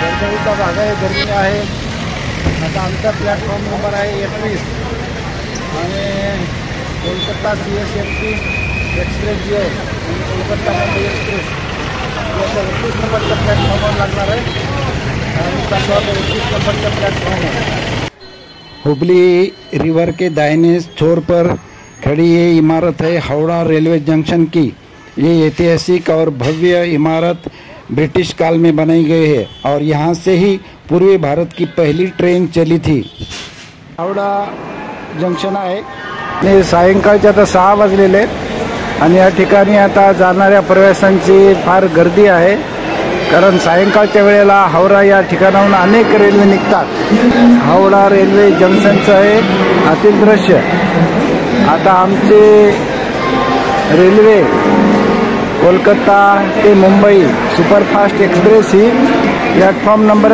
गरगरीचा भाग आहे, गरमी आहे। आता आमचा प्लॅटफॉर्म नंबर आहे 21 आणि कोलकाता CSMT एक्सप्रेस जी आहे कोलकाता मुंबई एक्सप्रेस याचा 21 नंबरचा प्लॅटफॉर्मवर लागणार आहे आणि चालू आहे 21 नंबरचा प्लॅटफॉर्म। हुबली रिवर के दाहिने छोर पर खड़ी ये इमारत है हावड़ा रेलवे जंक्शन की। ये ऐतिहासिक और भव्य इमारत ब्रिटिश काल में बनाई गई है और यहाँ से ही पूर्वी भारत की पहली ट्रेन चली थी। हावड़ा जंक्शन आहे आणि सायंकाळचे आता 6 वाजलेले आहेत आणि या ठिकाणी आता जाणाऱ्या प्रवाशांची फार गर्दी आहे, कारण सायंकाळच्या वेळेला हावडा या ठिकाणाहून अनेक रेल्वे निघतात। हावडा रेल्वे जंक्शनचं आहे आतील दृश्य। आता आमचे रेल्वे कोलकाता ते मुंबई सुपरफास्ट एक्सप्रेस ही प्लॅटफॉर्म नंबर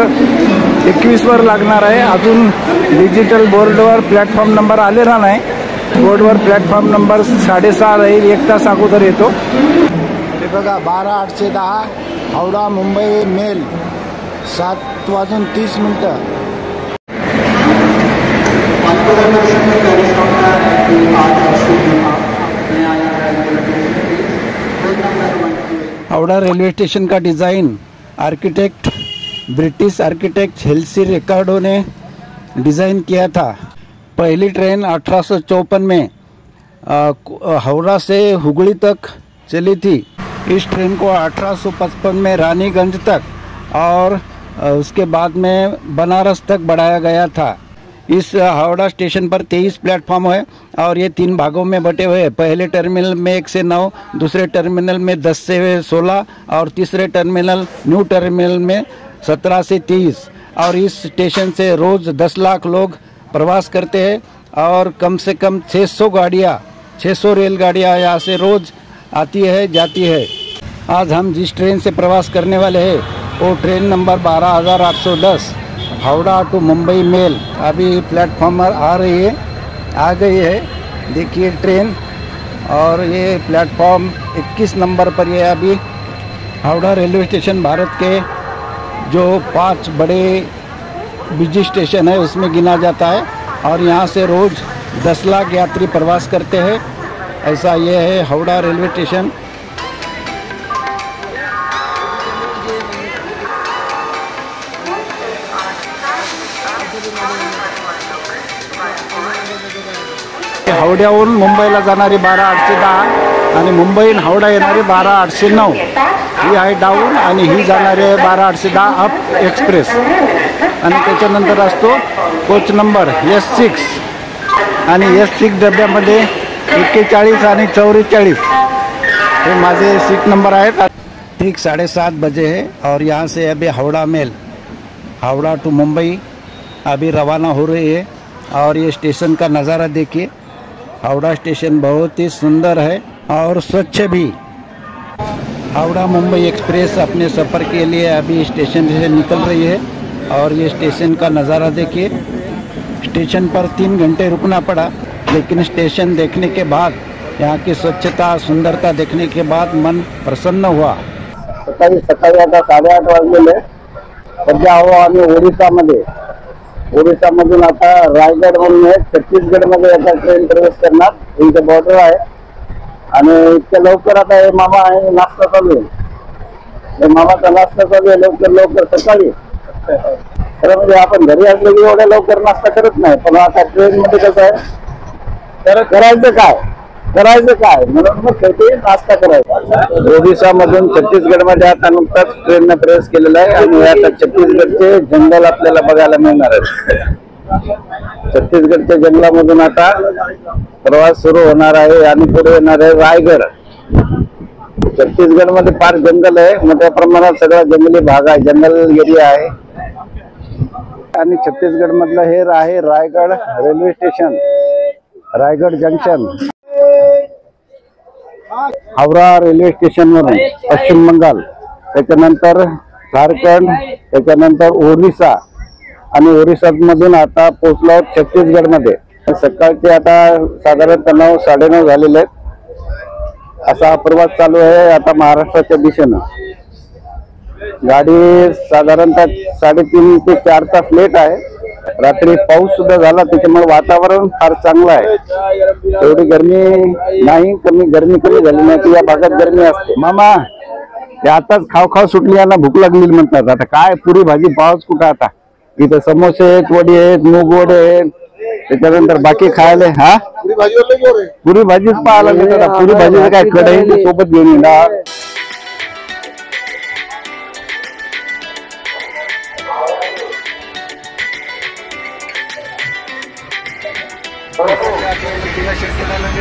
21 वर लागणार आहे। अजून डिजिटल बोर्डवर प्लॅटफॉर्म नंबर आलेला नाही। बोर्डवर प्लॅटफॉर्म नंबर 6:30 राहील, 1 तास अगोदर येतो। हे बघा 12:0810 Howrah Mumbai mail 7:30 Howrah railway station का design architect British architect Halsey Ricardo ने डिज़ाइन किया था। पहली ट्रेन 1854 में हावड़ा से हुगली तक चली थी। इस ट्रेन को 1855 में रानीगंज तक और उसके बाद में बनारस तक बढ़ाया गया था। इस हावड़ा स्टेशन पर 23 प्लेटफॉर्म है और ये 3 भागों में बटे हुए हैं। पहले टर्मिनल में 1 से 9, दूसरे टर्मिनल में 10 से 16 और तीसरे टर्मिनल न्यू टर्मिनल में 17 से 30। और इस स्टेशन से रोज़ 10 लाख लोग प्रवास करते हैं और कम से कम 600 रेलगाड़ियाँ यहाँ से रोज़ आती है जाती है। आज हम जिस ट्रेन से प्रवास करने वाले हैं वो train number 12810 Howrah to Mumbai mail अभी प्लेटफॉर्म पर आ गई है। देखिए ट्रेन, और ये प्लेटफॉर्म 21 नंबर पर ये अभी हावड़ा रेलवे स्टेशन भारत के जो 5 बड़े बिजी स्टेशन है उसमें गिना जाता है और यहाँ से रोज़ 10 लाख यात्री प्रवास करते हैं। ऐसा ये है हावड़ा रेलवे स्टेशन। हावड्याहून मुंबईला जाणारी 12810 आणि मुंबईहून हावडा येणारी 12809 ही आहे डाऊन आणि ही जाणारी आहे 12810 अप एक्सप्रेस। आणि त्याच्यानंतर असतो कोच नंबर S6 आणि S6 डब्यामध्ये 41 आणि 44 हे माझे सीट नंबर आहेत। ठीक 7:30 बजे है और यहाँ से अभी हावड़ा मेल हावड़ा टू मुंबई अभी रवाना हो रही है। और ये स्टेशन का नज़ारा देखिए, हावड़ा स्टेशन बहुत ही सुंदर है और स्वच्छ भी। हावड़ा मुंबई एक्सप्रेस अपने सफ़र के लिए अभी स्टेशन से निकल रही है और ये स्टेशन का नज़ारा देखिए। स्टेशन पर 3 घंटे रुकना पड़ा, लेकिन स्टेशन देखने के बाद यहाँ की स्वच्छता सुंदरता देखने के बाद मन प्रसन्न हुआ। सकाळी आता 8:30 वाजलेले। सध्या आहो आम्ही ओडिशामधून आता रायगड म्हणून छत्तीसगडमध्ये आता ट्रेन प्रवेश करणार। इथे बॉर्डर आहे आणि इतक्या लवकर आता हे मामा आहे नाश्ता चालू आहे। हे मामाचा नाश्ता चालू आहे लवकर सकाळी। खरं म्हणजे आपण घरी असलो की एवढ्या लवकर नाश्ता करत नाही, पण आता ट्रेन मध्ये कसं आहे तर करायचं काय म्हणून मग शेवटी नाश्ता करायचा। ओडिशामधून छत्तीसगडमध्ये आता नुकताच ट्रेनने प्रवेश केलेला आहे आणि आता छत्तीसगडचे जंगल आपल्याला बघायला मिळणार आहे। छत्तीसगडच्या जंगलामधून आता प्रवास सुरू होणार आहे आणि पुढे येणार आहे रायगड। छत्तीसगडमध्ये फार जंगल आहे, मोठ्या प्रमाणात सगळा जंगली भाग आहे, जंगल एरिया आहे। आणि छत्तीसगड मधलं हे आहे Raigad railway station, Raigad junction. Howrah railway station वरून पश्चिम बंगाल, त्याच्यानंतर झारखंड, त्याच्यानंतर ओरिसा आणि ओरिसामधून आता पोहोचलो छत्तीसगडमध्ये। सकाळचे आता साधारणतः 9 साडेनऊ झालेले आहेत। असा प्रवास चालू आहे आता महाराष्ट्राच्या दिशेनं। गाडी साधारणतः 3.5 ते 4 तास लेट आहे. रात्री पाऊस सुद्धा झाला, त्याच्यामुळे वातावरण फार चांगलं आहे. एवढी गरमी नाही, कमी झाली नाही तर या भागात गरमी असते. मामा ते आताच खाव सुटली, यांना भूक लागली म्हणतात. आता काय पुरी भाजी पावच कुठं आता. इथं समोसे आहेत, वडी आहेत, मूग वडे आहेत, त्याच्यानंतर बाकी खायला हा पुरी भाजीच पाहायला मिळतात. पुरी भाजीचं काय कढई सोबत घेऊन येणार.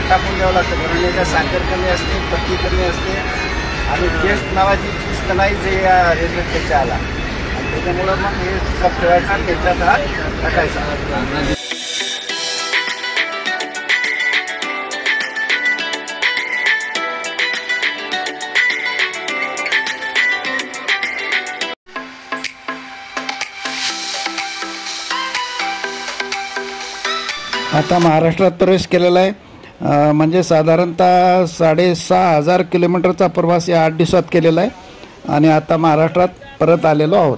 टाकून द्यावं लागतं, कारण याच्यात साखर कमी असते, पत्ती कमी असते आणि टेस्ट नावाची चीज तर नाहीच आहे या रेल्वे चहाला. आणि त्याच्यामुळं मग हे कप ठेवायचा आणि त्याच्यात हा टाकायचा. आता महाराष्ट्रात प्रवेश केलेला आहे. म्हणजे साधारणतः 6,500 किलोमीटरचा प्रवास या 8 दिवसात केलेला आहे आणि आता महाराष्ट्रात परत आलेलो आहोत.